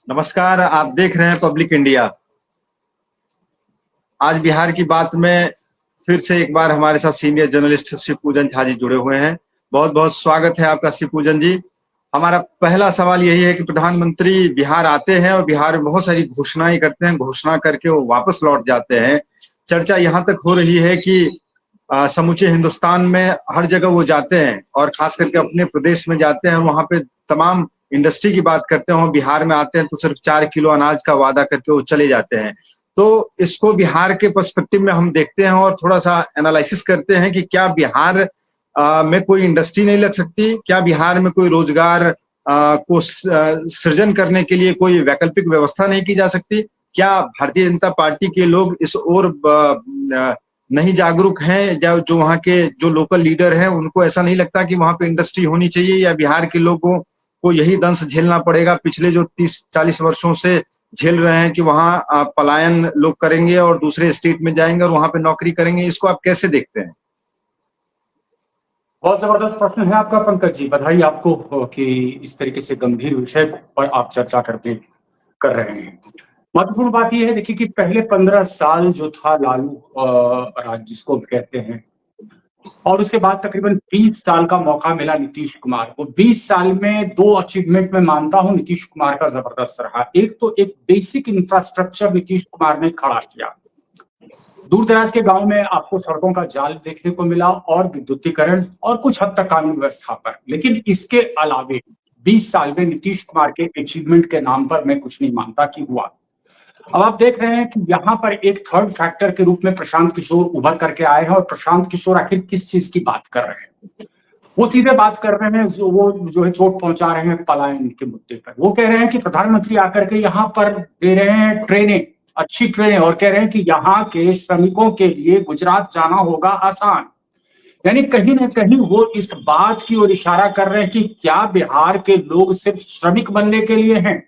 नमस्कार। आप देख रहे हैं पब्लिक इंडिया। आज बिहार की बात में फिर से एक बार हमारे साथ सीनियर जर्नलिस्ट शिवपूजन झा जी जुड़े हुए हैं। बहुत बहुत स्वागत है आपका शिवपूजन जी। हमारा पहला सवाल यही है कि प्रधानमंत्री बिहार आते हैं और बिहार में बहुत सारी घोषणाएं करते हैं, घोषणा करके वो वापस लौट जाते हैं। चर्चा यहाँ तक हो रही है कि समूचे हिंदुस्तान में हर जगह वो जाते हैं और खास करके अपने प्रदेश में जाते हैं, वहां पे तमाम इंडस्ट्री की बात करते हैं। बिहार में आते हैं तो सिर्फ 4 किलो अनाज का वादा करके वो चले जाते हैं। तो इसको बिहार के पर्सपेक्टिव में हम देखते हैं और थोड़ा सा एनालिसिस करते हैं कि क्या बिहार में कोई इंडस्ट्री नहीं लग सकती, क्या बिहार में कोई रोजगार को सृजन करने के लिए कोई वैकल्पिक व्यवस्था नहीं की जा सकती। क्या भारतीय जनता पार्टी के लोग इस ओर नहीं जागरूक हैं, जो वहाँ के जो लोकल लीडर हैं उनको ऐसा नहीं लगता कि वहाँ पे इंडस्ट्री होनी चाहिए, या बिहार के लोगों को यही दंश झेलना पड़ेगा पिछले जो 30-40 वर्षों से झेल रहे हैं कि वहाँ पलायन लोग करेंगे और दूसरे स्टेट में जाएंगे और वहाँ पे नौकरी करेंगे। इसको आप कैसे देखते हैं? बहुत जबरदस्त प्रश्न है आपका पंकज जी। बधाई आपको कि इस तरीके से गंभीर विषय पर आप चर्चा कर रहे हैं। महत्वपूर्ण बात यह है, देखिए कि पहले 15 साल जो था लालू राज जिसको कहते हैं, और उसके बाद तकरीबन 20 साल का मौका मिला नीतीश कुमार को। 20 साल में 2 अचीवमेंट मैं मानता हूं नीतीश कुमार का जबरदस्त रहा। एक तो एक बेसिक इंफ्रास्ट्रक्चर नीतीश कुमार ने खड़ा किया। दूर दराज के गांव में आपको सड़कों का जाल देखने को मिला और विद्युतीकरण और कुछ हद तक कानून व्यवस्था पर। लेकिन इसके अलावे 20 साल में नीतीश कुमार के अचीवमेंट के नाम पर मैं कुछ नहीं मानता कि हुआ। अब आप देख रहे हैं कि यहाँ पर एक थर्ड फैक्टर के रूप में प्रशांत किशोर उभर करके आए हैं। और प्रशांत किशोर आखिर किस चीज की बात कर रहे हैं? वो सीधे बात कर रहे हैं, वो जो है चोट पहुंचा रहे हैं पलायन के मुद्दे पर। वो कह रहे हैं कि प्रधानमंत्री आकर के यहाँ पर दे रहे हैं ट्रेनें, अच्छी ट्रेनें, और कह रहे हैं कि यहाँ के श्रमिकों के लिए गुजरात जाना होगा आसान। यानी कहीं ना कहीं वो इस बात की ओर इशारा कर रहे हैं कि क्या बिहार के लोग सिर्फ श्रमिक बनने के लिए हैं?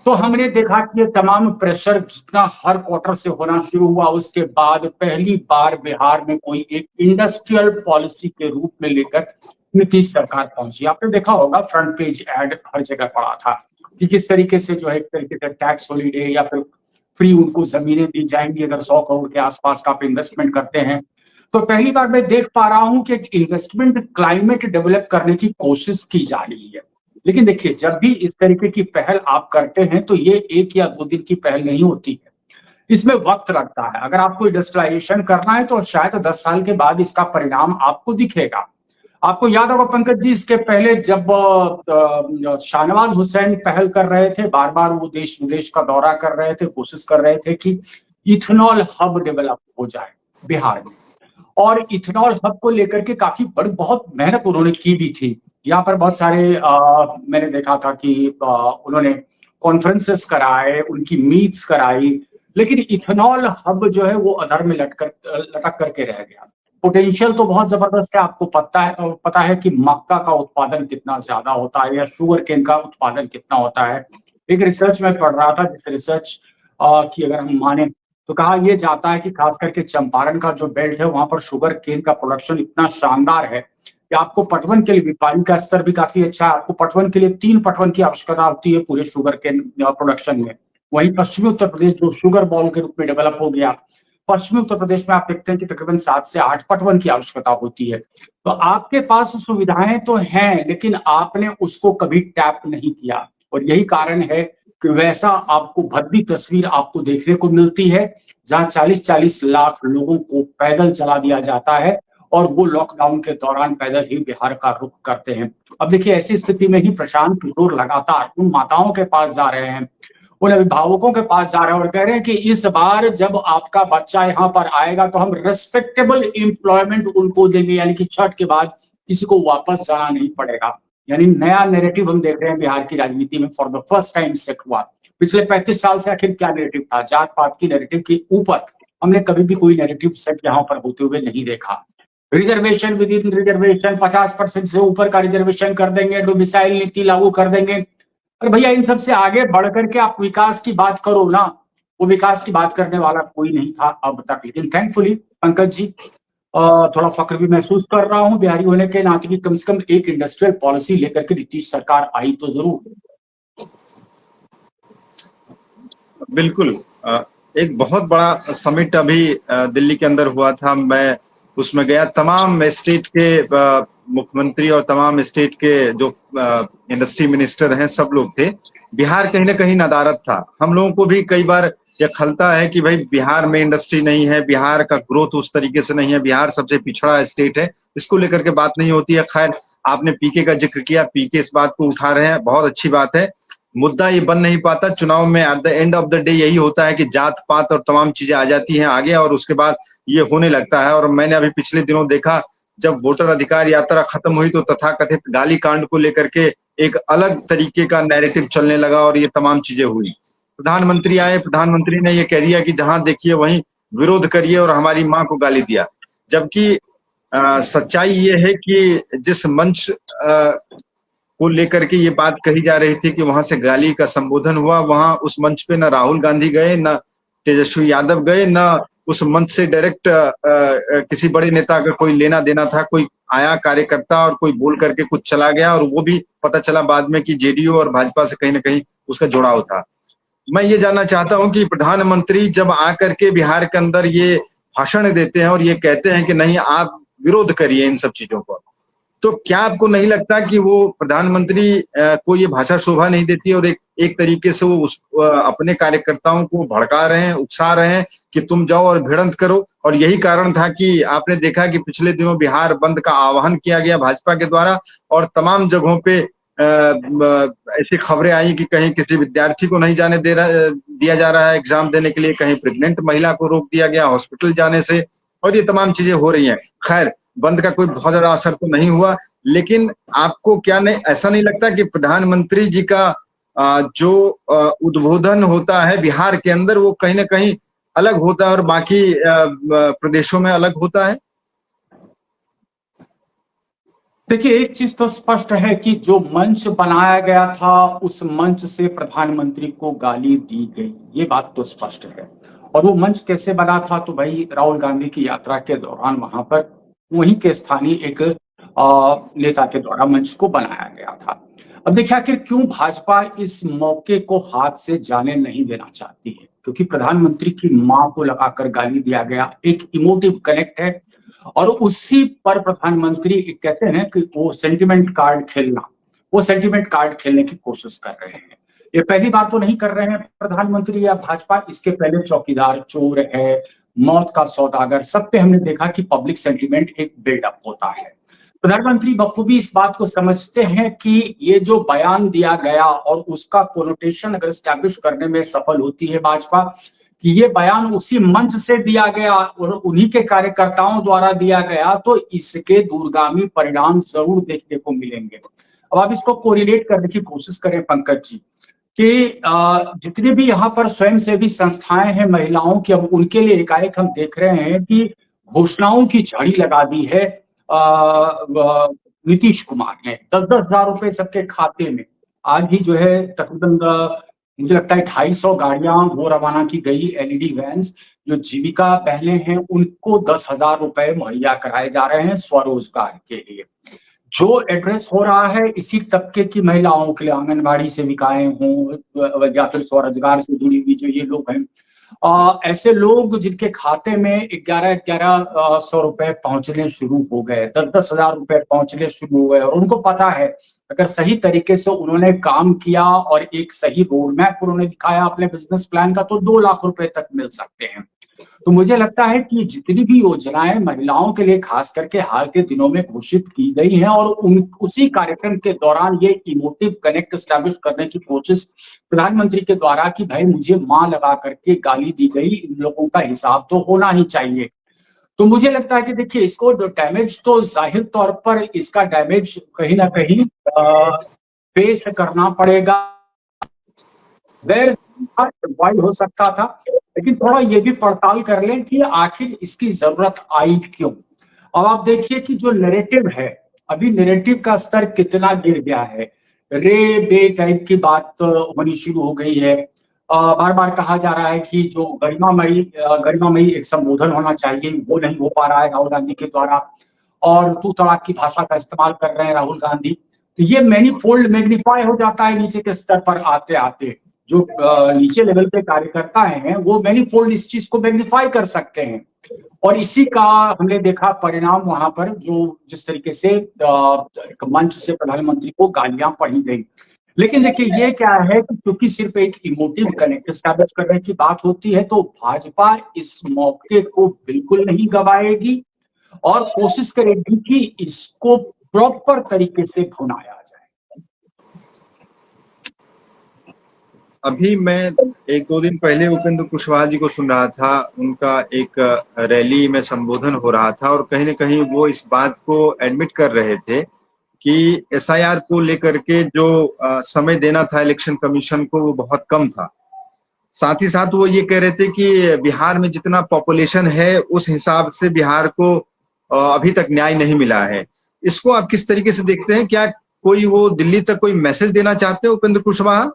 तो हमने देखा कि ये तमाम प्रेशर जितना हर क्वार्टर से होना शुरू हुआ, उसके बाद पहली बार बिहार में कोई एक इंडस्ट्रियल पॉलिसी के रूप में लेकर नीतीश सरकार पहुंची। आपने देखा होगा फ्रंट पेज एड हर जगह पड़ा था कि किस तरीके से जो है एक तरीके से टैक्स हॉलीडे या फिर फ्री उनको जमीनें दी जाएंगी अगर 100 करोड़ के आसपास का आप इन्वेस्टमेंट करते हैं। तो पहली बार मैं देख पा रहा हूं कि एक इन्वेस्टमेंट क्लाइमेट डेवलप करने की कोशिश की जा रही है। लेकिन देखिए, जब भी इस तरीके की पहल आप करते हैं तो ये 1 या 2 दिन की पहल नहीं होती है, इसमें वक्त लगता है। अगर आपको इंडस्ट्रियलाइजेशन करना है तो शायद 10 साल के बाद इसका परिणाम आपको दिखेगा। आपको याद होगा पंकज जी, इसके पहले जब शाहनवाज हुसैन पहल कर रहे थे, बार बार वो देश विदेश का दौरा कर रहे थे, कोशिश कर रहे थे कि इथेनॉल हब डेवलप हो जाए बिहार में। और इथेनॉल हब को लेकर के काफी बड़ी बहुत मेहनत उन्होंने की भी थी। यहाँ पर बहुत सारे मैंने देखा था कि उन्होंने कॉन्फ्रेंसेस कराए, उनकी मीट्स कराई। लेकिन इथेनॉल हब जो है वो अधर में लटक करके रह गया। पोटेंशियल तो बहुत जबरदस्त है। आपको पता है कि मक्का का उत्पादन कितना ज्यादा होता है या शुगर केन का उत्पादन कितना होता है। एक रिसर्च में पढ़ रहा था, जिस रिसर्च की अगर हम माने तो कहा यह जाता है कि खास करके चंपारण का जो बेल्ट है वहां पर शुगर केन का प्रोडक्शन इतना शानदार है कि आपको पटवन के लिए पानी का स्तर भी काफी अच्छा है। आपको पटवन के लिए 3 पटवन की आवश्यकता होती है पूरे शुगर केन प्रोडक्शन में। वहीं पश्चिमी उत्तर प्रदेश जो शुगर बॉल के रूप में डेवलप हो गया, पश्चिमी उत्तर प्रदेश में आप देखते हैं कि तकरीबन 7 से 8 पटवन की आवश्यकता होती है। तो आपके पास सुविधाएं तो हैं, लेकिन आपने उसको कभी टैप नहीं किया। और यही कारण है कि वैसा आपको भद्दी तस्वीर आपको देखने को मिलती है, जहां 40-40 लाख लोगों को पैदल चला दिया जाता है और वो लॉकडाउन के दौरान पैदल ही बिहार का रुख करते हैं। अब देखिए, ऐसी स्थिति में ही प्रशांत किशोर लगातार उन माताओं के पास जा रहे हैं, उन अभिभावकों के पास जा रहे हैं और कह रहे हैं कि इस बार जब आपका बच्चा यहाँ पर आएगा तो हम रिस्पेक्टेबल एम्प्लॉयमेंट उनको देंगे, यानी कि छठ के बाद किसी को वापस जाना नहीं पड़ेगा। यानी नया नैरेटिव हम देख रहे हैं बिहार की राजनीति में, for the first time set हुआ। पिछले 35 साल से आखिर क्या नैरेटिव था? जात पात की नैरेटिव के ऊपर हमने कभी भी कोई नैरेटिव सेट यहाँ पर होते हुए नहीं देखा। रिजर्वेशन विद इन रिजर्वेशन, 50% से ऊपर का रिजर्वेशन कर देंगे, डोमिसाइल नीति लागू कर देंगे। अरे भैया, इन सबसे आगे बढ़ करके आप विकास की बात करो ना। वो विकास की बात करने वाला कोई नहीं था अब तक। लेकिन थैंकफुली पंकज जी, थोड़ा फक्र भी महसूस कर रहा हूं बिहारी होने के नाते कि कम से कम एक इंडस्ट्रियल पॉलिसी लेकर के नीतीश सरकार आई तो जरूर। बिल्कुल। एक बहुत बड़ा समिट अभी दिल्ली के अंदर हुआ था। मैं उसमें गया। तमाम स्टेट के मुख्यमंत्री और तमाम स्टेट के जो इंडस्ट्री मिनिस्टर हैं, सब लोग थे। बिहार कहीं ना कहीं नदारद था। हम लोगों को भी कई बार यह खलता है कि भाई बिहार में इंडस्ट्री नहीं है, बिहार का ग्रोथ उस तरीके से नहीं है, बिहार सबसे पिछड़ा स्टेट है, इसको लेकर के बात नहीं होती है। खैर, आपने पीके का जिक्र किया, पीके इस बात को उठा रहे हैं, बहुत अच्छी बात है। मुद्दा ये बन नहीं पाता चुनाव में। At the end of the day यही होता है कि जात पात और तमाम चीजें आ जाती हैं आगे, और उसके बाद ये होने लगता है। और मैंने अभी पिछले दिनों देखा, जब वोटर अधिकार यात्रा खत्म हुई तो तथाकथित गाली कांड को लेकर के एक अलग तरीके का नैरेटिव चलने लगा और ये तमाम चीजें हुई। प्रधानमंत्री आए, प्रधानमंत्री ने ये कह दिया कि जहां देखिए वहीं विरोध करिए, और हमारी मां को गाली दिया। जबकि सच्चाई ये है कि जिस मंच को लेकर के ये बात कही जा रही थी कि वहां से गाली का संबोधन हुआ, वहां उस मंच पे न राहुल गांधी गए, न तेजस्वी यादव गए, न उस मंच से डायरेक्ट किसी बड़े नेता का कोई लेना देना था। कोई आया कार्यकर्ता और कोई बोल करके कुछ चला गया, और वो भी पता चला बाद में कि जेडीयू और भाजपा से कहीं ना कहीं उसका जुड़ाव था। मैं ये जानना चाहता हूं कि प्रधानमंत्री जब आकर के बिहार के अंदर ये भाषण देते हैं और ये कहते हैं कि नहीं, आप विरोध करिए इन सब चीजों पर, तो क्या आपको नहीं लगता कि वो प्रधानमंत्री को ये भाषा शोभा नहीं देती, और एक तरीके से वो अपने कार्यकर्ताओं को भड़का रहे हैं, उकसा रहे हैं कि तुम जाओ और भिड़ंत करो? और यही कारण था कि आपने देखा कि पिछले दिनों बिहार बंद का आह्वान किया गया भाजपा के द्वारा, और तमाम जगहों पे ऐसी खबरें आई कि कहीं किसी विद्यार्थी को नहीं जाने दिया जा रहा है एग्जाम देने के लिए, कहीं प्रेग्नेंट महिला को रोक दिया गया हॉस्पिटल जाने से, और ये तमाम चीजें हो रही हैं। खैर, बंद का कोई बहुत ज्यादा असर तो नहीं हुआ, लेकिन आपको क्या नहीं, ऐसा नहीं लगता कि प्रधानमंत्री जी का जो उद्बोधन होता है बिहार के अंदर, वो कहीं ना कहीं अलग होता है और बाकी प्रदेशों में अलग होता है? देखिए, एक चीज तो स्पष्ट है कि जो मंच बनाया गया था उस मंच से प्रधानमंत्री को गाली दी गई, ये बात तो स्पष्ट है। और वो मंच कैसे बना था, तो भाई राहुल गांधी की यात्रा के दौरान वहां पर वहीं के स्थानीय एक नेता के द्वारा मंच को बनाया गया था। अब देखिए, आखिर क्यों भाजपा इस मौके को हाथ से जाने नहीं देना चाहती है, क्योंकि प्रधानमंत्री की मां को लगाकर गाली दिया गया, एक इमोटिव कनेक्ट है। और उसी पर प्रधानमंत्री कहते हैं कि वो सेंटिमेंट कार्ड खेलना, वो सेंटिमेंट कार्ड खेलने की कोशिश कर रहे हैं। ये पहली बार तो नहीं कर रहे हैं प्रधानमंत्री या भाजपा, इसके पहले चौकीदार, चोर है, मौत का सौदागर, सब पे हमने देखा कि पब्लिक सेंटिमेंट एक बिल्डअप होता है। प्रधानमंत्री बखूबी इस बात को समझते हैं कि ये जो बयान दिया गया और उसका कोनोटेशन अगर स्टैब्लिश करने में सफल होती है भाजपा कि ये बयान उसी मंच से दिया गया और उन्हीं के कार्यकर्ताओं द्वारा दिया गया, तो इसके दूरगामी परिणाम जरूर देखने को मिलेंगे। अब आप इसको कोरिलेट करने की कोशिश करें पंकज जी कि जितनी भी यहाँ पर स्वयंसेवी संस्थाएं हैं महिलाओं की, अब उनके लिए एकाएक हम देख रहे हैं कि घोषणाओं की झड़ी लगा दी है नीतीश कुमार ने। 10-10 हजार रुपए सबके खाते में। आज ही जो है तकरीबन मुझे लगता है 250 गाड़ियां वो रवाना की गई, एलईडी वैन्स। जो जीविका बहनें हैं उनको 10 हजार रुपए मुहैया कराए जा रहे हैं स्वरोजगार के लिए। जो एड्रेस हो रहा है इसी तबके की महिलाओं के लिए, आंगनबाड़ी सेविकाएं हों या फिर स्वरोजगार से जुड़ी हुई जो ये लोग हैं, ऐसे लोग जिनके खाते में 11-1100 रुपए पहुंचने शुरू हो गए, 10-10 हजार रुपए पहुंचने शुरू हो गए, और उनको पता है अगर सही तरीके से उन्होंने काम किया और एक सही रोड मैप उन्होंने दिखाया अपने बिजनेस प्लान का, तो 2 लाख रुपए तक मिल सकते हैं। तो मुझे लगता है कि जितनी भी योजनाएं महिलाओं के लिए खास करके हाल के दिनों में घोषित की गई हैं और उसी कार्यक्रम के दौरान ये इमोटिव कनेक्ट एस्टैब्लिश करने की कोशिश प्रधानमंत्री के द्वारा कि भाई मुझे मां लगा करके गाली दी गई, इन लोगों का हिसाब तो होना ही चाहिए। तो मुझे लगता है कि देखिए, इसको डैमेज तो जाहिर तौर पर इसका डैमेज कहीं ना कहीं फेस करना पड़ेगा। वाइड हो सकता था, लेकिन थोड़ा ये भी पड़ताल कर लें कि आखिर इसकी जरूरत आई क्यों। अब आप देखिए कि जो नैरेटिव है, अभी नैरेटिव का स्तर कितना गिर गया है। रे बे टाइप की बात होनी शुरू हो गई है। बार बार कहा जा रहा है कि जो गरिमामयी एक संबोधन होना चाहिए वो नहीं हो पा रहा है राहुल गांधी के द्वारा, और तू तड़ाक की भाषा का इस्तेमाल कर रहे हैं राहुल गांधी। तो ये मैनीफोल्ड मैग्नीफाई हो जाता है नीचे के स्तर पर आते आते। जो नीचे लेवल पे कार्यकर्ता हैं वो मैनीफोल्ड इस चीज को मैग्नीफाई कर सकते हैं। और इसी का हमने देखा परिणाम वहां पर, जो जिस तरीके से एक मंच से प्रधानमंत्री को गालियां पड़ी गई। लेकिन देखिए ये क्या है कि क्योंकि सिर्फ एक इमोटिव कनेक्ट एस्टैब्लिश करने की बात होती है, तो भाजपा इस मौके को बिल्कुल नहीं गवाएगी और कोशिश करेगी कि इसको प्रॉपर तरीके से भुनाया जाए। अभी मैं 1-2 दिन पहले उपेंद्र कुशवाहा जी को सुन रहा था, उनका एक रैली में संबोधन हो रहा था और कहीं न कहीं वो इस बात को एडमिट कर रहे थे कि एसआईआर को लेकर के जो समय देना था इलेक्शन कमीशन को वो बहुत कम था। साथ ही साथ वो ये कह रहे थे कि बिहार में जितना पॉपुलेशन है उस हिसाब से बिहार को अभी तक न्याय नहीं मिला है। इसको आप किस तरीके से देखते हैं? क्या कोई वो दिल्ली तक कोई मैसेज देना चाहते हैं उपेंद्र कुशवाहा?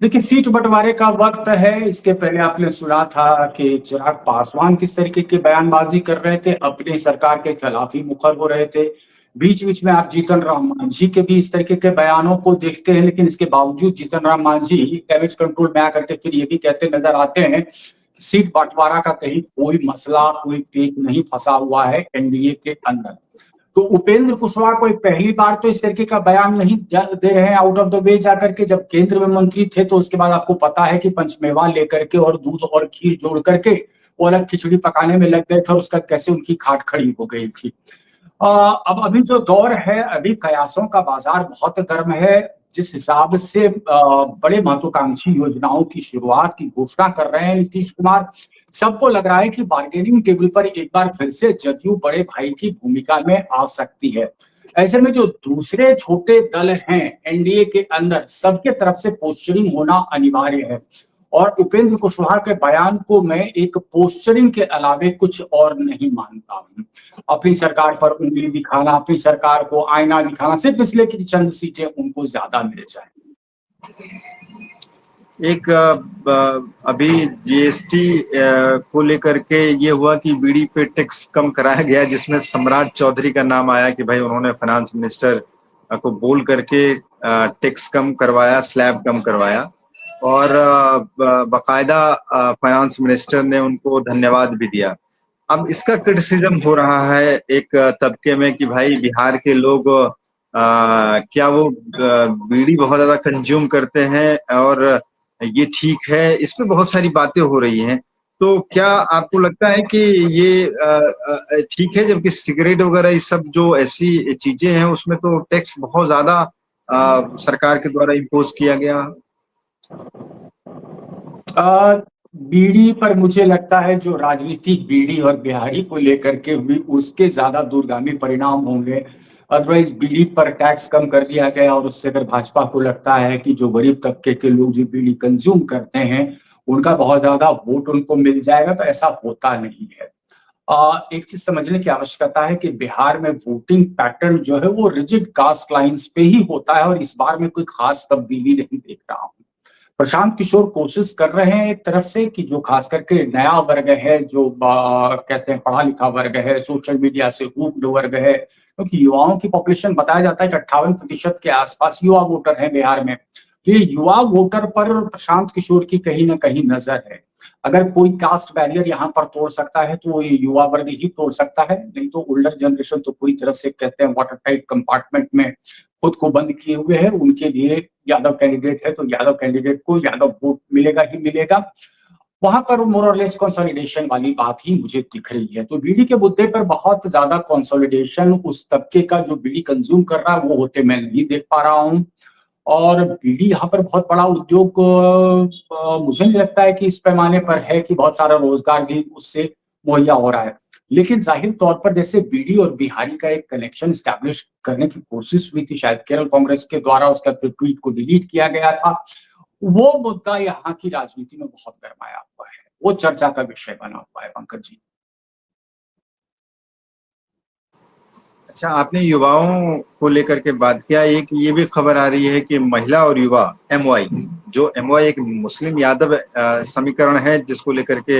देखिए सीट बंटवारे का वक्त है। इसके पहले आपने सुना था कि चिराग पासवान किस तरीके की बयानबाजी कर रहे थे, अपनी सरकार के खिलाफ ही मुखर हो रहे थे। बीच बीच में आप जीतन राम मांझी के भी इस तरीके के बयानों को देखते हैं, लेकिन इसके बावजूद जीतन राम मांझी डैमेज कंट्रोल में आकर के फिर ये भी कहते नजर आते हैं कि सीट बंटवारा का कहीं कोई मसला, कोई पेच नहीं फंसा हुआ है एनडीए के अंदर। तो उपेंद्र कुशवाहा कोई पहली बार तो इस तरीके का बयान नहीं दे रहे हैं आउट ऑफ द वे जाकर के। जब केंद्र में मंत्री थे तो उसके बाद आपको पता है कि पंचमेवा लेकर के और दूध और खीर जोड़ करके वो अलग खिचड़ी पकाने में लग गए थे और उसका कैसे उनकी खाट खड़ी हो गई थी। अब अभी जो दौर है, अभी कयासों का बाजार बहुत गर्म है। जिस हिसाब से बड़े महत्वाकांक्षी योजनाओं की शुरुआत की घोषणा कर रहे हैं नीतीश कुमार, सबको लग रहा है कि बार्गेनिंग टेबल पर एक बार फिर से जदयू बड़े भाई की भूमिका में आ सकती है। ऐसे में जो दूसरे छोटे दल हैं एनडीए के अंदर, सबके तरफ से पोस्चरिंग होना अनिवार्य है। और उपेंद्र कुशवाहा के बयान को मैं एक पोस्चरिंग के अलावे कुछ और नहीं मानता हूं। अपनी सरकार पर उंगली दिखाना, अपनी सरकार को आईना दिखाना, सिर्फ इसलिए कि चंद सीटें उनको ज्यादा मिल जाए। एक अभी जीएसटी को लेकर के ये हुआ कि बीड़ी पे टैक्स कम कराया गया, जिसमें सम्राट चौधरी का नाम आया कि भाई उन्होंने फाइनेंस मिनिस्टर को बोल करके टैक्स कम करवाया, स्लैब कम करवाया और बाकायदा फाइनेंस मिनिस्टर ने उनको धन्यवाद भी दिया। अब इसका क्रिटिसिज्म हो रहा है एक तबके में कि भाई बिहार के लोग क्या वो बीड़ी बहुत ज्यादा कंज्यूम करते हैं और ये ठीक है? इस पे बहुत सारी बातें हो रही हैं। तो क्या आपको लगता है कि ये ठीक है, जबकि सिगरेट वगैरह ये सब जो ऐसी चीजें हैं उसमें तो टैक्स बहुत ज्यादा सरकार के द्वारा इम्पोज किया गया? बीड़ी पर मुझे लगता है जो राजनीतिक बीड़ी और बिहारी को लेकर के हुई, उसके ज्यादा दूरगामी परिणाम होंगे। अदरवाइज बीड़ी पर टैक्स कम कर दिया गया और उससे अगर भाजपा को लगता है कि जो गरीब तबके के लोग जो बीड़ी कंज्यूम करते हैं उनका बहुत ज्यादा वोट उनको मिल जाएगा, तो ऐसा होता नहीं है। एक चीज समझने की आवश्यकता है कि बिहार में वोटिंग पैटर्न जो है वो रिजिड कास्ट लाइंस पे ही होता है और इस बार में कोई खास तब्दीली नहीं देख रहा हूं। प्रशांत किशोर कोशिश कर रहे हैं एक तरफ से कि जो खास करके नया वर्ग है, जो कहते हैं पढ़ा लिखा वर्ग है, सोशल मीडिया से हुक्ड वर्ग है, क्योंकि युवाओं की पॉपुलेशन बताया जाता है कि 58% के आसपास युवा वोटर हैं बिहार में। तो ये युवा वोटर पर प्रशांत किशोर की कहीं ना कहीं नजर है। अगर कोई कास्ट बैरियर यहाँ पर तोड़ सकता है तो ये युवा वर्ग ही तोड़ सकता है, नहीं तो ओल्डर जनरेशन तो पूरी तरह से कहते हैं वाटर टाइट कंपार्टमेंट में खुद को बंद किए हुए है। उनके लिए यादव कैंडिडेट है तो यादव कैंडिडेट को यादव वोट मिलेगा ही मिलेगा। वहां पर मोर और लेस कंसोलिडेशन वाली बात ही मुझे दिख रही है। तो बीड़ी के मुद्दे पर बहुत ज्यादा कंसोलिडेशन उस तबके का जो बीड़ी कंज्यूम कर रहा है वो होते मैं नहीं देख पा रहा हूँ। और बीड़ी यहाँ पर बहुत बड़ा उद्योग मुझे नहीं लगता है कि इस पैमाने पर है कि बहुत सारा रोजगार भी उससे मुहैया हो रहा है। लेकिन जाहिर तौर पर जैसे बीडी और बिहारी का एक कनेक्शन स्टैब्लिश करने की कोशिश हुई थी, शायद केरल कांग्रेस के द्वारा, उसका फिर ट्वीट को डिलीट किया गया था, वो मुद्दा यहाँ की राजनीति में बहुत गरमाया हुआ है, वो चर्चा का विषय बना हुआ है पंकज जी। अच्छा, आपने युवाओं को लेकर के बात किया। एक ये भी खबर आ रही है कि महिला और युवा एमवाई, जो एमवाई एक मुस्लिम यादव समीकरण है जिसको लेकर के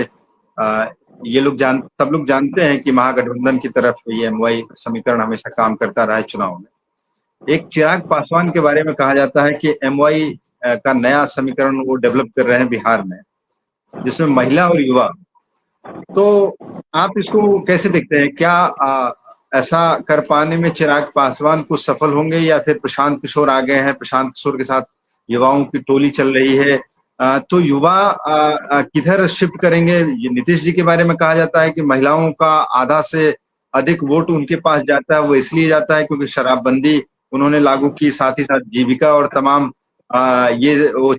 ये लोग सब लोग जानते हैं कि महागठबंधन की तरफ ये एमवाई समीकरण हमेशा काम करता रहा है चुनाव में। एक चिराग पासवान के बारे में कहा जाता है कि एमवाई का नया समीकरण वो डेवलप कर रहे हैं बिहार में, जिसमें महिला और युवा। तो आप इसको कैसे देखते हैं? क्या ऐसा कर पाने में चिराग पासवान कुछ सफल होंगे, या फिर प्रशांत किशोर आ गए हैं, प्रशांत किशोर के साथ युवाओं की टोली चल रही है, तो युवा किधर शिफ्ट करेंगे? ये नीतीश जी के बारे में कहा जाता है कि महिलाओं का आधा से अधिक वोट उनके पास जाता है। वो इसलिए जाता है क्योंकि शराबबंदी उन्होंने लागू की, साथ ही साथ जीविका और तमाम ये वो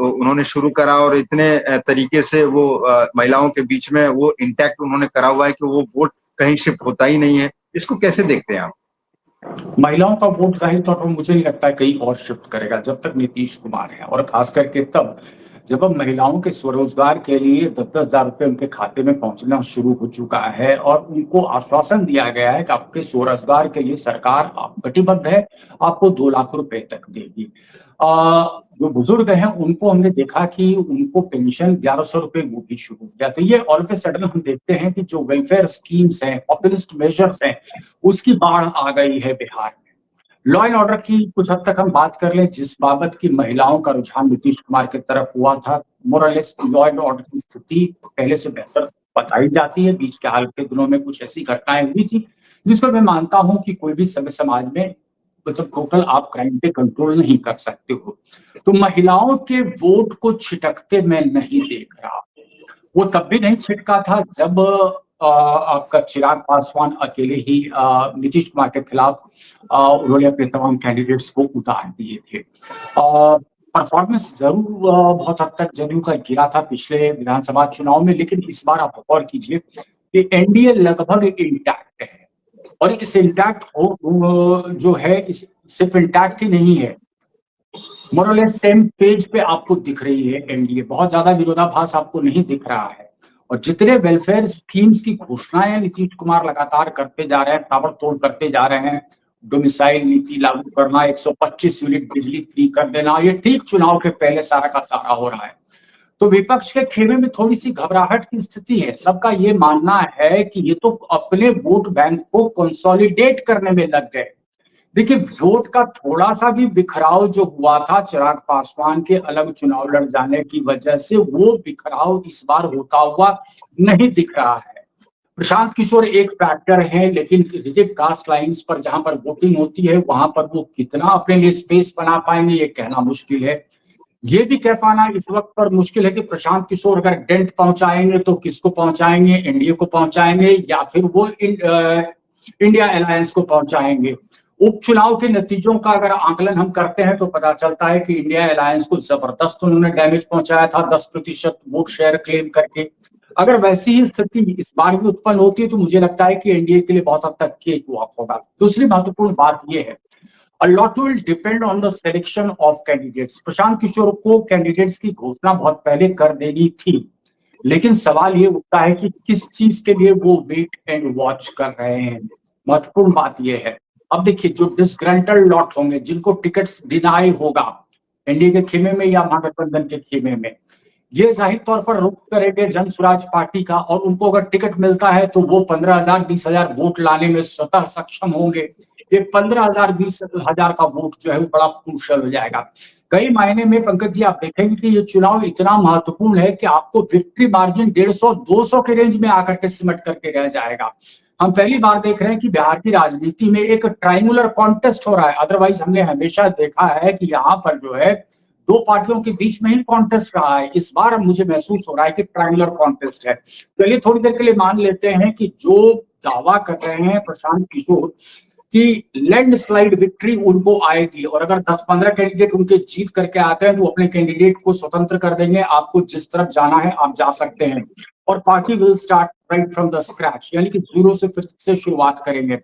उन्होंने शुरू करा, और इतने तरीके से वो महिलाओं के बीच में वो इंटैक्ट उन्होंने करा हुआ है कि वो वोट कहीं शिफ्ट होता ही नहीं है। इसको कैसे देखते हैं आप? महिलाओं का वोट जाहिर तौर पर मुझे नहीं लगता है कहीं और शिफ्ट करेगा जब तक नीतीश कुमार है, और खास करके तब जब अब महिलाओं के स्वरोजगार के लिए 10-10 हजार रुपए उनके खाते में पहुंचना शुरू हो चुका है और उनको आश्वासन दिया गया है कि आपके स्वरोजगार के लिए सरकार आप कटिबद्ध है, आपको 2 लाख रुपए तक देगी। जो बुजुर्ग हैं उनको हमने देखा कि उनको पेंशन 1100 रुपए वो भी शुरू हो गया। तो ये ऑल ऑफ ए सडन हम देखते हैं कि जो वेलफेयर स्कीम्स हैं, पॉपुलिस्ट मेजर्स हैं, उसकी बाढ़ आ गई है बिहार में। लॉ एंड ऑर्डर की कुछ हद तक हम बात कर लें, जिस बाबत की महिलाओं का रुझान नीतीश कुमार की तरफ हुआ था, मोरलेस लॉ एंड ऑर्डर की स्थिति पहले से बेहतर बताई जाती है। बीच के हाल के दिनों में कुछ ऐसी घटनाएं हुई थी जिसको मैं मानता हूं कि कोई भी सभ्य समाज में मतलब टोटल आप क्राइम पे कंट्रोल नहीं कर सकते हो। तो महिलाओं के वोट को छिटकते मैं नहीं देख रहा। वो तब भी नहीं छिटका था जब आपका चिराग पासवान अकेले ही नीतीश कुमार के खिलाफ उन्होंने अपने तमाम कैंडिडेट्स को उतार दिए थे। परफॉर्मेंस जरूर बहुत हद तक जदयू का गिरा था पिछले विधानसभा चुनाव में, लेकिन इस बार आप गौर कीजिए कि एनडीए लगभग इंटैक्ट है। और इस इंटैक्ट हो जो है इस सिर्फ इंटैक्ट ही नहीं है, मोरलेस सेम पेज पे आपको दिख रही है एनडीए, बहुत ज्यादा विरोधाभास आपको नहीं दिख रहा है। और जितने वेलफेयर स्कीम्स की घोषणाएं नीतीश कुमार लगातार करते जा रहे हैं, ताबड़तोड़ करते जा रहे हैं, डोमिसाइल नीति लागू करना, 125 यूनिट बिजली फ्री कर देना, ये ठीक चुनाव के पहले सारा का सारा हो रहा है। तो विपक्ष के खेमे में थोड़ी सी घबराहट की स्थिति है। सबका ये मानना है कि ये तो अपने वोट बैंक को कंसोलिडेट करने में लग गए। देखिए, वोट का थोड़ा सा भी बिखराव जो हुआ था चिराग पासवान के अलग चुनाव लड़ जाने की वजह से, वो बिखराव इस बार होता हुआ नहीं दिख रहा है। प्रशांत किशोर एक फैक्टर है, लेकिन रिजिड कास्ट लाइंस पर जहां पर वोटिंग होती है वहां पर वो कितना अपने लिए स्पेस बना पाएंगे ये कहना मुश्किल है। ये भी कह पाना इस वक्त पर मुश्किल है कि प्रशांत किशोर अगर डेंट पहुंचाएंगे तो किसको पहुंचाएंगे, एनडीए को पहुंचाएंगे या फिर वो इंडिया अलायंस को पहुंचाएंगे। उपचुनाव के नतीजों का अगर आकलन हम करते हैं तो पता चलता है कि इंडिया अलायंस को जबरदस्त उन्होंने डैमेज पहुंचाया था, 10% वोट शेयर क्लेम करके। अगर वैसी ही स्थिति इस बार भी उत्पन्न होती है तो मुझे लगता है कि एनडीए के लिए बहुत हद तक केक वॉक होगा। दूसरी महत्वपूर्ण बात यह है, A lot will depend on the selection of candidates. Prashant Kishor को कैंडिडेट्स की घोषणा बहुत पहले कर देनी थी, लेकिन सवाल ये उठता है कि किस चीज के लिए वो वेट एंड वॉच कर रहे हैं। महत्वपूर्ण बात यह है, अब देखिए जो डिसग्रंटल्ड लॉट होंगे, जिनको टिकट्स डिनाई होगा एनडीए के खेमे में या महागठबंधन के खेमे में, ये जाहिर तौर पर रुख करेंगे जन स्वराज पार्टी का, और उनको अगर टिकट मिलता है तो वो 15,000 20,000 वोट लाने में स्वतः सक्षम होंगे। ये 15,000 20,000 का वोट जो है वो बड़ा क्रूशल हो जाएगा। कई मायने में पंकज जी आप देखेंगे कि ये चुनाव इतना महत्वपूर्ण है कि आपको विक्ट्री मार्जिन 150-200 के रेंज में आकर के सिमट करके रह जाएगा। हम पहली बार देख रहे हैं कि बिहार की राजनीति में एक ट्रायंगुलर कॉन्टेस्ट हो रहा है। अदरवाइज हमने हमेशा देखा है कि यहाँ पर जो है दो पार्टियों के बीच में ही कॉन्टेस्ट रहा है। इस बार मुझे महसूस हो रहा है कि ट्रायंगुलर कॉन्टेस्ट है। चलिए थोड़ी देर के लिए मान लेते हैं कि जो दावा कर रहे हैं प्रशांत किशोर कि लैंडस्लाइड विक्ट्री उनको आएगी, और अगर 10-15 कैंडिडेट उनके जीत करके आते हैं तो अपने कैंडिडेट को स्वतंत्र कर देंगे, आपको जिस तरफ जाना है आप जा सकते हैं, और party will start right from the scratch, यानी कि जीरो से फिर से शुरुआत करेंगे।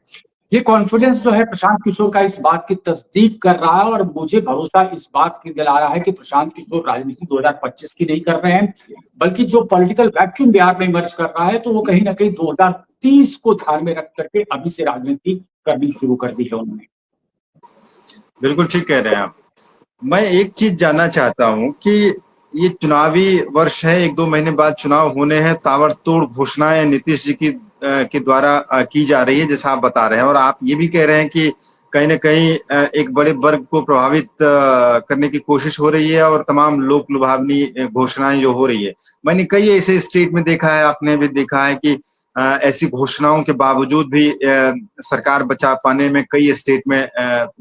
ये कॉन्फिडेंस जो है प्रशांत किशोर का इस बात की तस्दीक कर रहा है, और मुझे भरोसा इस बात की दिला रहा है कि प्रशांत किशोर राजनीति 2025 की नहीं कर रहे हैं, बल्कि जो पॉलिटिकल वैक्यूम बिहार में इमर्ज कर रहा है तो वो कहीं ना कहीं 2030 को ध्यान में रख करके अभी से राजनीति करनी शुरू कर दी है उन्होंने। बिल्कुल ठीक कह रहे हैं आप। मैं एक चीज जानना चाहता हूं कि ये चुनावी वर्ष है, 1-2 महीने बाद चुनाव होने हैं, ताबड़तोड़ घोषणाएं नीतीश जी की के द्वारा की जा रही है जैसा आप बता रहे हैं, और आप ये भी कह रहे हैं कि कहीं न कहीं एक बड़े वर्ग को प्रभावित करने की कोशिश हो रही है और तमाम लोक लुभावनी घोषणाएँ जो हो रही है। मैंने कई ऐसे स्टेट में देखा है, आपने भी देखा है कि ऐसी घोषणाओं के बावजूद भी सरकार बचा पाने में कई स्टेट में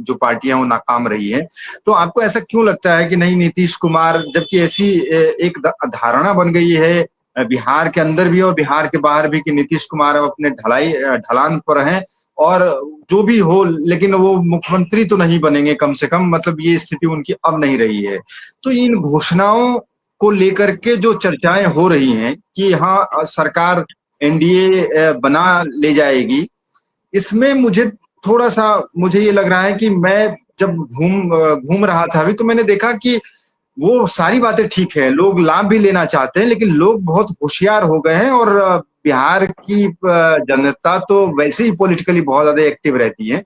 जो पार्टियाँ वो नाकाम रही हैं। तो आपको ऐसा क्यों लगता है कि नहीं नीतीश कुमार, जबकि ऐसी एक धारणा बन गई है बिहार के अंदर भी और बिहार के बाहर भी कि नीतीश कुमार अब अपने ढलान पर हैं और जो भी हो लेकिन वो मुख्यमंत्री तो नहीं बनेंगे कम से कम, मतलब ये स्थिति उनकी अब नहीं रही है। तो इन घोषणाओं को लेकर के जो चर्चाएँ हो रही हैं कि हाँ सरकार एनडीए बना ले जाएगी, इसमें मुझे ये लग रहा है कि मैं जब घूम रहा था अभी, तो मैंने देखा कि वो सारी बातें ठीक है, लोग लाभ भी लेना चाहते हैं, लेकिन लोग बहुत होशियार हो गए हैं और बिहार की जनता तो वैसे ही पॉलिटिकली बहुत ज़्यादा एक्टिव रहती है।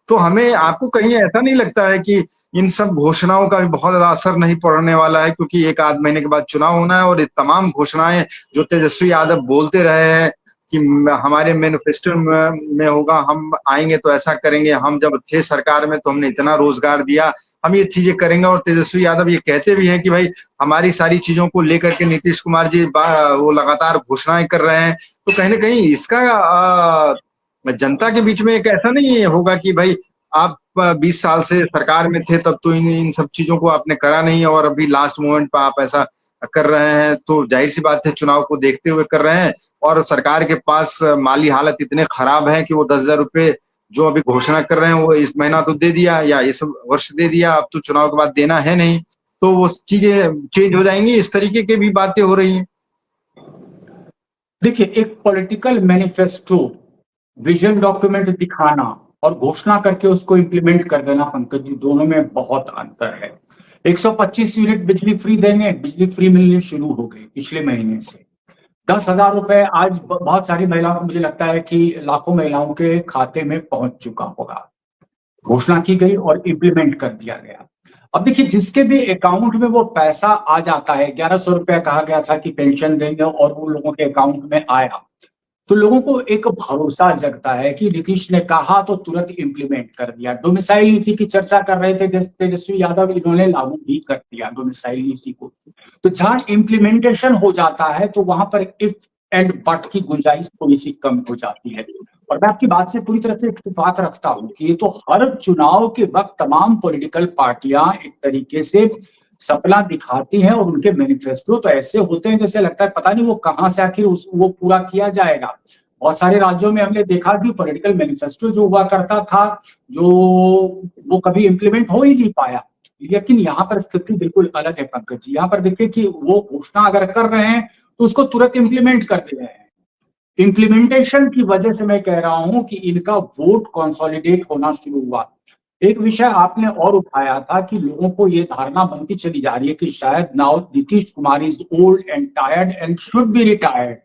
तो हमें आपको कहीं ऐसा नहीं लगता है कि इन सब घोषणाओं का भी बहुत ज़्यादा असर नहीं पड़ने वाला है, क्योंकि 1 आध महीने के बाद चुनाव होना है और ये तमाम घोषणाएँ जो तेजस्वी यादव बोलते रहे हैं कि हमारे मैनिफेस्टो में होगा, हम आएँगे तो ऐसा करेंगे, हम जब थे सरकार में तो हमने इतना रोज़गार दिया, हम ये चीज़ें करेंगे और तेजस्वी यादव ये कहते भी हैं कि भाई हमारी सारी चीज़ों को लेकर के नीतीश कुमार जी वो लगातार घोषणाएँ कर रहे हैं। तो कहीं न कहीं इसका जनता के बीच में एक ऐसा नहीं होगा कि भाई आप 20 साल से सरकार में थे तब तो इन सब चीज़ों को आपने करा नहीं और अभी लास्ट मोमेंट पे आप ऐसा कर रहे हैं, तो ज़ाहिर-सी बात है चुनाव को देखते हुए कर रहे हैं और सरकार के पास माली हालत इतने खराब है कि वो 10,000 रुपए जो अभी घोषणा कर रहे हैं वो इस महीना तो दे दिया या इस वर्ष दे दिया, अब तो चुनाव के बाद देना है नहीं। तो वो चीज़ें चेंज हो जाएँगी, इस तरीके की भी बातें हो रही हैं। देखिए, एक पॉलिटिकल मैनिफेस्टो, विजन डॉक्यूमेंट दिखाना और घोषणा करके उसको इम्प्लीमेंट कर देना पंकज जी, दोनों में बहुत अंतर है। 125 यूनिट बिजली फ्री देंगे, बिजली फ्री मिलनी शुरू हो गई पिछले महीने से। 10,000 रुपए आज बहुत सारी महिलाओं को, मुझे लगता है कि लाखों महिलाओं के खाते में पहुंच चुका होगा। घोषणा की गई और इम्प्लीमेंट कर दिया गया। अब देखिए, जिसके भी अकाउंट में वो पैसा आ जाता है, 1100 रुपया कहा गया था कि पेंशन देंगे और वो लोगों के अकाउंट में आया, तो लोगों को एक भरोसा जगता है कि नीतीश ने कहा तो तुरंत इम्प्लीमेंट कर दिया। डोमिसाइल नीति की चर्चा कर रहे थे तेजस्वी यादव, इन्होंने लागू भी कर दिया डोमिसाइल नीति को। तो जहां इम्प्लीमेंटेशन हो जाता है तो वहां पर इफ एंड बट की गुंजाइश थोड़ी सी कम हो जाती है। और मैं आपकी बात से पूरी तरह से इत्तेफाक रखता हूं कि ये तो हर चुनाव के वक्त तमाम पॉलिटिकल पार्टियां एक तरीके से सपना दिखाती हैं और उनके मैनिफेस्टो तो ऐसे होते हैं जैसे लगता है पता नहीं वो कहां से आखिर वो पूरा किया जाएगा। बहुत सारे राज्यों में हमने देखा कि पॉलिटिकल मैनिफेस्टो जो हुआ करता था, जो वो कभी इंप्लीमेंट हो ही नहीं पाया। लेकिन यहाँ पर स्थिति बिल्कुल अलग है पंकज जी। यहाँ पर देखिए कि वो घोषणा अगर कर रहे हैं तो उसको तुरंत इंप्लीमेंट कर दे रहे हैं। इंप्लीमेंटेशन की वजह से मैं कह रहा हूं कि इनका वोट कंसोलिडेट होना शुरू हुआ। एक विषय आपने और उठाया था कि लोगों को ये धारणा बनती चली जा रही है कि शायद now Nitish Kumar is old and tired and should be retired.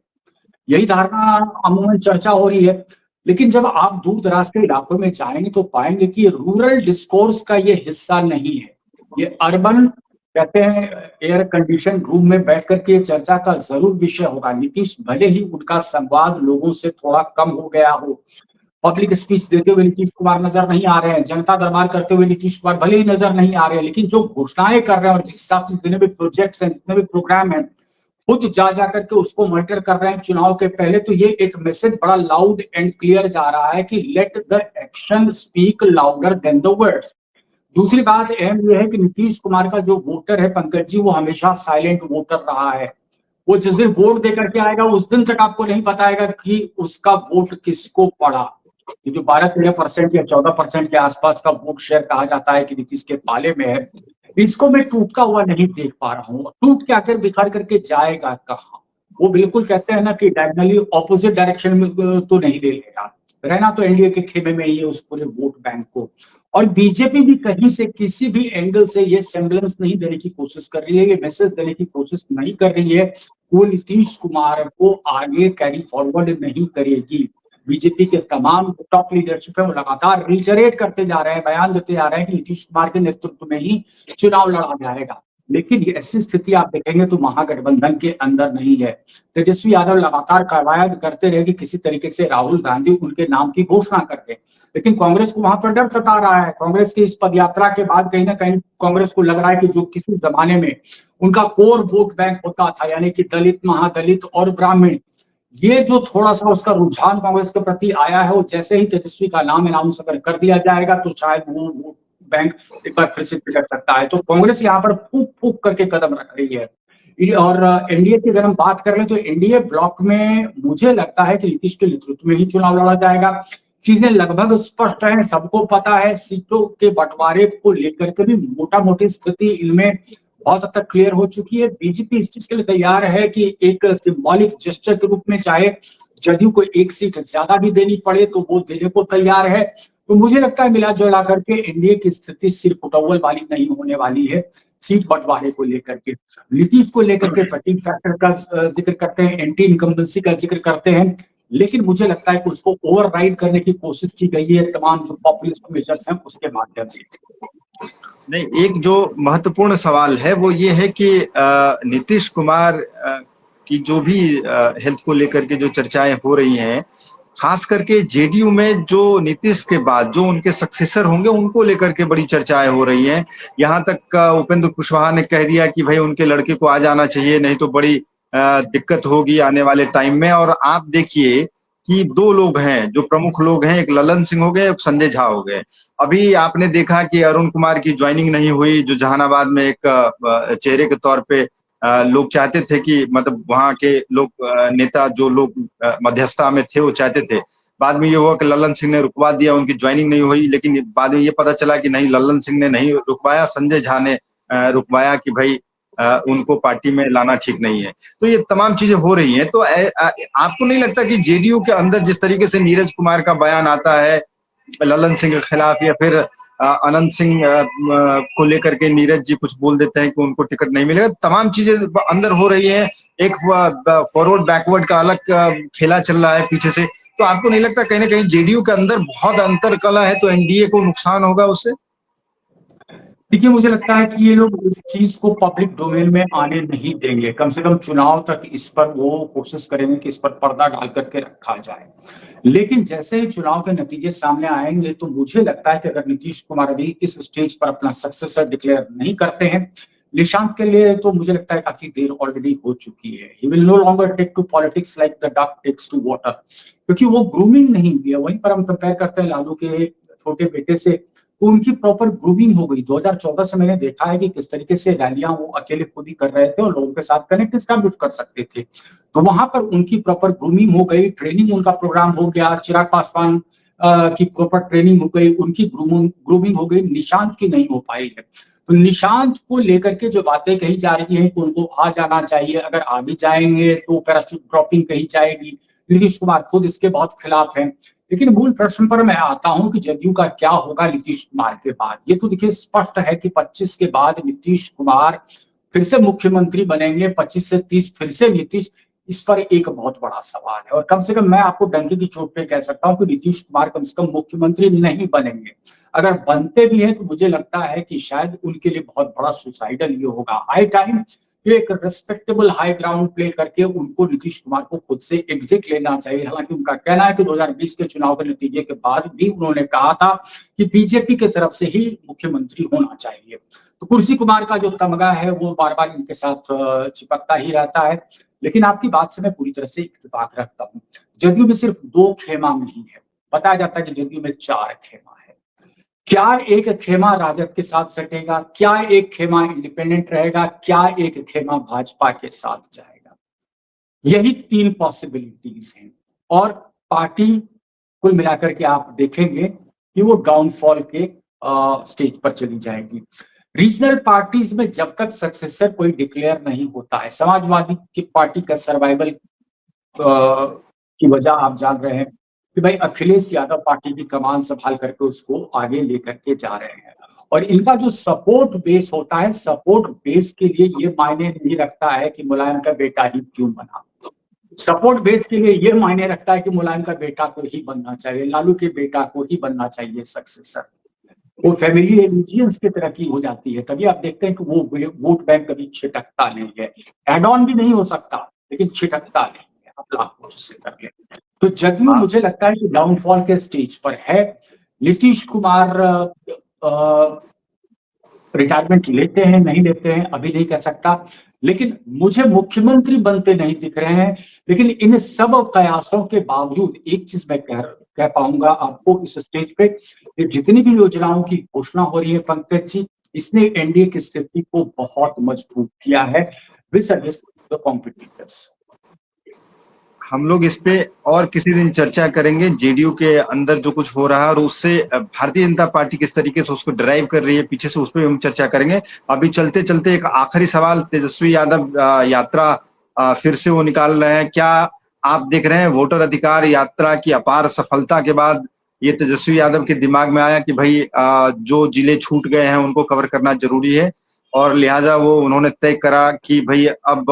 यही धारणा अमूमन चर्चा हो रही है। लेकिन जब आप दूर दराज के इलाकों में जाएंगे तो पाएंगे कि रूरल डिस्कोर्स का ये हिस्सा नहीं है। ये अर्बन, कहते हैं, एयर कंडीशन रूम में बैठ करके चर्चा का जरूर विषय होगा। नीतीश भले ही उनका संवाद लोगों से थोड़ा कम हो गया हो, पब्लिक स्पीच देते हुए नीतीश कुमार नजर नहीं आ रहे हैं, जनता दरबार करते हुए नीतीश कुमार भले ही नजर नहीं आ रहे हैं, लेकिन जो घोषणाएं कर रहे हैं और जिस हिसाब से जितने भी प्रोजेक्ट्स हैं, जितने भी प्रोग्राम हैं, खुद जा करके उसको मॉनिटर कर रहे हैं चुनाव के पहले, तो ये एक मैसेज बड़ा लाउड एंड क्लियर जा रहा है कि let the action speak louder than the words. दूसरी बात अहम यह है कि नीतीश कुमार का जो वोटर है पंकज जी, वो हमेशा साइलेंट वोटर रहा है। वो जिस दिन वोट देकर के आएगा उस दिन तक आपको नहीं बताएगा कि उसका वोट किसको पड़ा। ये जो 12-13% या 14% के आसपास का वोट शेयर कहा जाता है कि नीतीश के पाले में है, इसको मैं टूटता हुआ नहीं देख पा रहा हूँ। टूट के आकर बिखर करके जाएगा कहाँ? वो बिल्कुल कहते हैं ना कि डायगोनली ऑपोजिट डायरेक्शन में तो नहीं ले लेगा। रहना तो एनडीए के खेमे में ही है उस पूरे वोट बैंक को। और बीजेपी भी कहीं से किसी भी एंगल से ये सेम्बलेंस नहीं देने की कोशिश कर रही है, ये मैसेज देने की कोशिश नहीं कर रही है, वो नीतीश कुमार को आगे कैरी फॉरवर्ड नहीं करेगी। बीजेपी के तमाम टॉप लीडरशिप है वो लगातार रिटरेट करते जा रहे हैं, बयान देते जा रहे हैं कि नीतीश कुमार के नेतृत्व में ही चुनाव लड़ा जाएगा। लेकिन ये ऐसी स्थिति आप देखेंगे तो महागठबंधन के अंदर नहीं है। तेजस्वी यादव लगातार कवायद करते रहे कि किसी तरीके से राहुल गांधी उनके नाम की घोषणा कर दे, लेकिन कांग्रेस को वहां पर डर सता रहा है। कांग्रेस की इस पदयात्रा के बाद कहीं ना कहीं कांग्रेस को लग रहा है कि जो किसी जमाने में उनका कोर वोट बैंक होता था, यानी कि दलित, महादलित और ब्राह्मण, ये जो थोड़ा सा उसका रुझान कांग्रेस के प्रति आया है, वो जैसे ही तेजस्वी का नाम अनाउंस अगर कर दिया जाएगा तो शायद वो बैंक एक बार फिर से बिगड़ सकता है। तो कांग्रेस यहाँ पर फूक फूक करके कदम रख रही है। और एनडीए की अगर हम बात कर लें तो एनडीए ब्लॉक में मुझे लगता है कि नीतीश के नेतृत्व में ही चुनाव लड़ा जाएगा। चीजें लगभग स्पष्ट हैं, सबको पता है। सीटों के बंटवारे को लेकर के भी मोटा मोटी स्थिति इनमें बहुत हद तक क्लियर हो चुकी है। बीजेपी इस चीज के लिए तैयार है कि एक सिंबॉलिक जेस्चर के रूप में चाहे जदयू को एक सीट ज्यादा भी देनी पड़े तो वो देने को तैयार है। तो मुझे लगता है मिला जुला करके एनडीए की स्थिति सिर्फ उटव्वल वाली नहीं होने वाली है सीट बंटवारे को लेकर के। नीतीश को लेकर के फटीग फैक्टर का जिक्र करते हैं, एंटी इनकम्बेंसी का जिक्र करते हैं, लेकिन मुझे लगता है कि उसको ओवरराइड करने की कोशिश की गई है तमाम जो पॉपुलिस्ट मेजर्स हैं उसके माध्यम से। नहीं, एक जो महत्वपूर्ण सवाल है वो ये है कि नीतीश कुमार की जो भी हेल्थ को लेकर के जो चर्चाएं हो रही हैं, खास करके जेडीयू में जो नीतीश के बाद जो उनके सक्सेसर होंगे उनको लेकर के बड़ी चर्चाएं हो रही हैं। यहाँ तक उपेंद्र कुशवाहा ने कह दिया कि भाई उनके लड़के को आ जाना चाहिए, नहीं तो बड़ी दिक्कत होगी आने वाले टाइम में। और आप देखिए कि दो लोग हैं जो प्रमुख लोग हैं, एक ललन सिंह हो गए, एक संजय झा हो गए। अभी आपने देखा कि अरुण कुमार की ज्वाइनिंग नहीं हुई, जो जहानाबाद में एक चेहरे के तौर पे लोग चाहते थे कि मतलब वहां के लोग नेता जो लोग मध्यस्थता में थे वो चाहते थे। बाद में ये हुआ कि ललन सिंह ने रुकवा दिया, उनकी ज्वाइनिंग नहीं हुई। लेकिन बाद में ये पता चला कि नहीं, ललन सिंह ने नहीं रुकवाया, संजय झा ने रुकवाया कि भाई उनको पार्टी में लाना ठीक नहीं है। तो ये तमाम चीजें हो रही हैं। तो आपको नहीं लगता कि जेडीयू के अंदर जिस तरीके से नीरज कुमार का बयान आता है ललन सिंह के खिलाफ, या फिर अनंत सिंह को लेकर के नीरज जी कुछ बोल देते हैं कि उनको टिकट नहीं मिलेगा, तमाम चीजें अंदर हो रही हैं। एक फॉरवर्ड बैकवर्ड का अलग खेला चल रहा है पीछे से। तो आपको नहीं लगता कहीं ना कहीं जेडीयू के अंदर बहुत अंतर कला है, तो एनडीए को नुकसान होगा उससे? देखिए, मुझे लगता है कि ये लोग इस चीज को पब्लिक डोमेन में आने नहीं देंगे। कम से कम चुनाव तक इस पर वो कोशिश करेंगे कि इस पर पर्दा डाल करके रखा जाए। लेकिन जैसे ही चुनाव के नतीजे सामने आएंगे तो मुझे लगता है कि अगर नीतीश कुमार अभी इस स्टेज पर अपना सक्सेसर डिक्लेयर नहीं करते हैं, निशांत के लिए तो मुझे लगता है काफी देर ऑलरेडी हो चुकी है। He will no longer take to politics like the duck takes to water, क्योंकि वो ग्रूमिंग नहीं हुई है। वहीं पर हम कंपेयर करते हैं लालू के छोटे बेटे से, तो उनकी प्रॉपर ग्रूमिंग हो गई। 2014 से मैंने देखा है कि किस तरीके से रैलियां वो अकेले खुद ही कर रहे थे और लोगों के साथ कनेक्ट एस्टैब्लिश कर सकते थे। तो वहां पर उनकी प्रॉपर ग्रूमिंग हो गई, ट्रेनिंग उनका प्रोग्राम हो गया। चिराग पासवान की प्रॉपर ट्रेनिंग हो गई, उनकी ग्रूमिंग हो गई, निशांत की नहीं हो पाई है। तो निशांत को लेकर के जो बातें कही जा रही है कि उनको आ जाना चाहिए, अगर आ भी जाएंगे तो पैराशूट ड्रॉपिंग कही जाएगी। नीतीश कुमार खुद इसके बहुत खिलाफ हैं। लेकिन मूल प्रश्न पर मैं आता हूं कि जदयू का क्या होगा नीतीश कुमार के बाद। ये तो देखिए स्पष्ट है कि 25 के बाद नीतीश कुमार फिर से मुख्यमंत्री बनेंगे, 25 से 30 फिर से नीतीश। इस पर एक बहुत बड़ा सवाल है, और कम से कम मैं आपको डंके की चोट पे कह सकता हूं कि नीतीश कुमार कम से कम मुख्यमंत्री नहीं बनेंगे। अगर बनते भी हैं तो मुझे लगता है कि शायद उनके लिए बहुत बड़ा सुसाइडल ये होगा। हाई टाइम एक रिस्पेक्टेबल हाई ग्राउंड प्ले करके उनको नीतीश कुमार को खुद से एग्जिट लेना चाहिए। हालांकि उनका कहना है कि 2020 के चुनाव के नतीजे के बाद भी उन्होंने कहा था कि बीजेपी की तरफ से ही मुख्यमंत्री होना चाहिए। तो कुर्सी कुमार का जो तमगा है वो बार बार इनके साथ चिपकता ही रहता है। लेकिन आपकी बात से मैं पूरी तरह से इत्तेफाक रखता हूँ। जदयू में सिर्फ 2 खेमा नहीं है, बताया जाता है कि जदयू में 4 खेमा है। क्या एक खेमा राजद के साथ सटेगा, क्या एक खेमा इंडिपेंडेंट रहेगा, क्या एक खेमा भाजपा के साथ जाएगा? यही 3 पॉसिबिलिटीज हैं। और पार्टी कुल मिलाकर के आप देखेंगे कि वो डाउनफॉल के स्टेज पर चली जाएगी। रीजनल पार्टीज में जब तक सक्सेसर कोई डिक्लेयर नहीं होता है, समाजवादी की पार्टी का सर्वाइवल की वजह आप जान रहे हैं कि भाई अखिलेश यादव पार्टी की कमान संभाल करके उसको आगे लेकर के जा रहे हैं। और इनका जो सपोर्ट बेस होता है, सपोर्ट बेस के लिए ये मायने नहीं रखता है कि मुलायम का बेटा ही क्यों बना। सपोर्ट बेस के लिए ये मायने रखता है कि मुलायम का बेटा को ही बनना चाहिए, लालू के बेटा को ही बनना चाहिए सक्सेसर। वो फैमिली एलिजियंस की तरह की हो जाती है। तभी आप देखते हैं कि वो वोट बैंक कभी छिटकता नहीं है। एड ऑन भी नहीं हो सकता, लेकिन छिटकता नहीं है, आप लाख कोशिश से कर लें। तो जदयू मुझे लगता है कि डाउनफॉल के स्टेज पर है। नीतीश कुमार रिटायरमेंट लेते हैं नहीं लेते हैं अभी नहीं कह सकता, लेकिन मुझे मुख्यमंत्री बनते नहीं दिख रहे हैं। लेकिन इन सब प्रयासों के बावजूद एक चीज मैं कह पाऊंगा आपको इस स्टेज पे कि जितनी भी योजनाओं की घोषणा हो रही है पंकज जी, इसने एनडीए की स्थिति को बहुत मजबूत किया है विस अगेंस्ट द कॉम्पिटिटर्स। हम लोग इस पे और किसी दिन चर्चा करेंगे, जेडीयू के अंदर जो कुछ हो रहा है और उससे भारतीय जनता पार्टी किस तरीके से उसको ड्राइव कर रही है पीछे से, उस पर हम चर्चा करेंगे। अभी चलते चलते एक आखिरी सवाल, तेजस्वी यादव यात्रा फिर से वो निकाल रहे हैं, क्या आप देख रहे हैं वोटर अधिकार यात्रा की अपार सफलता के बाद ये तेजस्वी यादव के दिमाग में आया कि भाई जो जिले छूट गए हैं उनको कवर करना जरूरी है, और लिहाजा वो उन्होंने तय करा कि भाई अब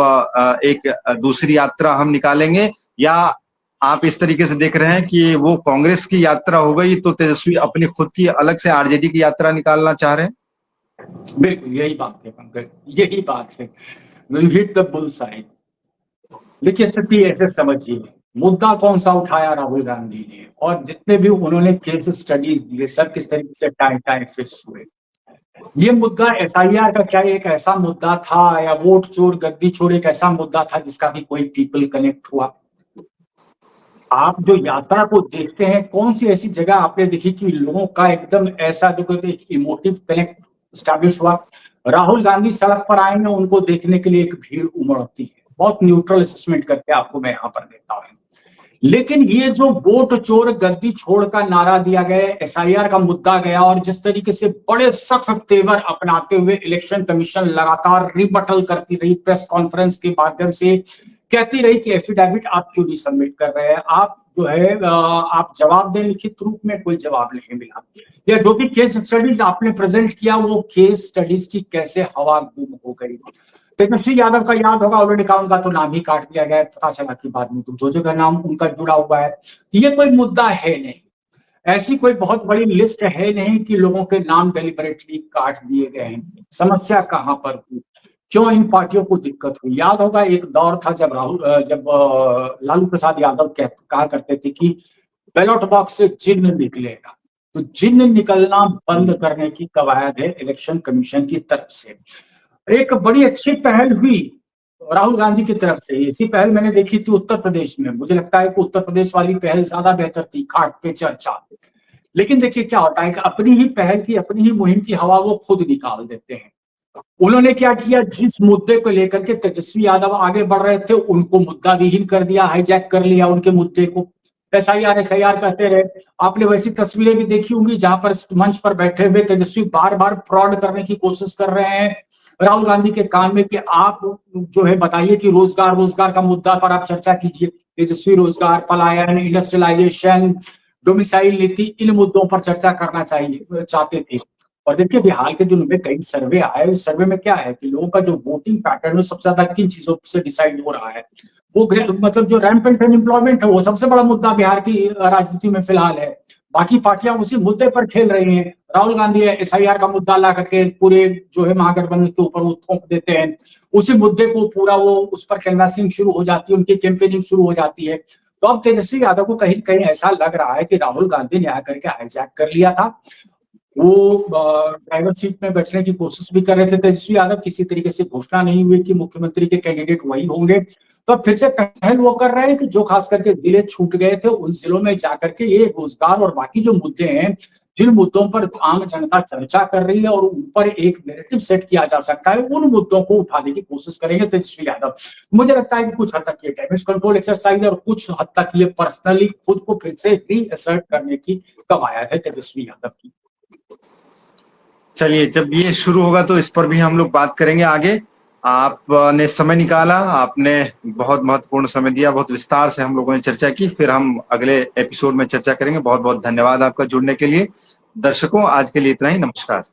एक दूसरी यात्रा हम निकालेंगे? या आप इस तरीके से देख रहे हैं कि वो कांग्रेस की यात्रा हो गई तो तेजस्वी अपनी खुद की अलग से आरजेडी की यात्रा निकालना चाह रहे हैं? बिल्कुल यही बात है पंकज, यही बात है। Hit the bullseye. देखिए स्थिति ऐसे समझिए, मुद्दा कौन सा उठाया राहुल गांधी ने, और जितने भी उन्होंने केस स्टडीज दिए सब किस तरीके से टाइम फिक्स हुए। ये मुद्दा एसआईआर का क्या एक ऐसा मुद्दा था, या वोट चोर गद्दी चोर एक ऐसा मुद्दा था जिसका भी कोई पीपल कनेक्ट हुआ? आप जो यात्रा को देखते हैं, कौन सी ऐसी जगह आपने देखी कि लोगों का एकदम ऐसा देखो एक इमोटिव कनेक्ट स्टैब्लिश हुआ? राहुल गांधी सड़क पर आएंगे, उनको देखने के लिए एक भीड़ उमड़ती है। बहुत न्यूट्रल असेसमेंट करके आपको मैं यहाँ पर देता हूँ। लेकिन ये जो वोट चोर गद्दी छोड़ का नारा दिया गया, एसआईआर का मुद्दा गया, और जिस तरीके से बड़े सख्त तेवर अपनाते हुए इलेक्शन कमीशन लगातार रिबटल करती रही, प्रेस कॉन्फ्रेंस के माध्यम से कहती रही कि एफिडेविट आप क्यों नहीं सबमिट कर रहे हैं, आप जो है आप जवाब दें लिखित रूप में, कोई जवाब नहीं मिला। या जो भी केस स्टडीज आपने प्रेजेंट किया, वो केस स्टडीज की कैसे हवा गुम हो गई। तेजस्वी यादव का याद होगा, ऑलरेडी का उनका तो नाम ही काट दिया गया, पता चला कि बाद में दो जगह नाम उनका जुड़ा हुआ है। तो ये कोई मुद्दा है नहीं, ऐसी कोई बहुत बड़ी लिस्ट है नहीं कि लोगों के नाम डेलिबरेटली काट दिए गए हैं। समस्या कहां पर हुई, क्यों इन पार्टियों को दिक्कत हुई? याद होगा एक दौर था जब लालू प्रसाद यादव कहा करते थे कि बैलेट बॉक्स से जिन्न निकलेगा, तो जिन्न निकलना बंद करने की कवायद है इलेक्शन कमीशन की तरफ से। एक बड़ी अच्छी पहल हुई राहुल गांधी की तरफ से, इसी पहल मैंने देखी थी उत्तर प्रदेश में। मुझे लगता है कि उत्तर प्रदेश वाली पहल ज्यादा बेहतर थी, खाट पे चर्चा। लेकिन देखिए क्या होता है कि अपनी ही पहल की, अपनी ही मुहिम की हवा वो खुद निकाल देते हैं। उन्होंने क्या किया, जिस मुद्दे को लेकर के तेजस्वी यादव आगे बढ़ रहे थे, उनको मुद्दा विहीन कर दिया, हाईजैक कर लिया उनके मुद्दे को। एसआईआर कहते रहे। आपने वैसी तस्वीरें भी देखी होंगी जहां पर मंच पर बैठे हुए तेजस्वी बार बार फ्रॉड करने की कोशिश कर रहे हैं राहुल गांधी के कान में कि आप जो है बताइए कि रोजगार का मुद्दा पर आप चर्चा कीजिए। तेजस्वी रोजगार, पलायन, इंडस्ट्रियलाइजेशन, डोमिसाइल नीति, इन मुद्दों पर चर्चा करना चाहते थे। और देखिए अभी हाल के दिनों में कई सर्वे आए, उस सर्वे में क्या है कि लोगों का जो वोटिंग पैटर्न है सबसे ज्यादा किन चीजों से डिसाइड हो रहा है। वो मतलब जो रैंपेंट अनएम्प्लॉयमेंट है, वो सबसे बड़ा मुद्दा बिहार की राजनीति में फिलहाल है। बाकी पार्टियां उसी मुद्दे पर खेल रही हैं। राहुल गांधी एसआईआर का मुद्दा ला करके पूरे जो है महागठबंधन के ऊपर वो थोप देते हैं। उसी मुद्दे को पूरा वो उस पर कैनवासिंग शुरू हो जाती है, उनकी कैंपेनिंग शुरू हो जाती है। तो अब तेजस्वी यादव को कहीं कहीं ऐसा लग रहा है कि राहुल गांधी ने आकर के हाईजैक कर लिया था। वो ड्राइवर सीट में बैठने की कोशिश भी कर रहे थे तेजस्वी यादव, किसी तरीके से घोषणा नहीं हुई कि मुख्यमंत्री के कैंडिडेट वही होंगे। तो फिर से पहल वो कर रहे हैं कि जो खास करके जिले छूट गए थे उन जिलों में जाकर के ये रोजगार और बाकी जो मुद्दे हैं, जिन मुद्दों पर आम जनता चर्चा कर रही है और उन पर एक नैरेटिव सेट किया जा सकता है, उन मुद्दों को उठाने की कोशिश करेंगे तेजस्वी यादव। मुझे लगता है कि कुछ हद तक ये डैमेज कंट्रोल एक्सरसाइज और कुछ हद तक ये पर्सनली खुद को फिर से रीअसर्ट करने की कवायद है तेजस्वी यादव की। चलिए, जब ये शुरू होगा तो इस पर भी हम लोग बात करेंगे आगे। आपने समय निकाला, आपने बहुत महत्वपूर्ण समय दिया, बहुत विस्तार से हम लोगों ने चर्चा की, फिर हम अगले एपिसोड में चर्चा करेंगे। बहुत बहुत धन्यवाद आपका जुड़ने के लिए। दर्शकों, आज के लिए इतना ही, नमस्कार।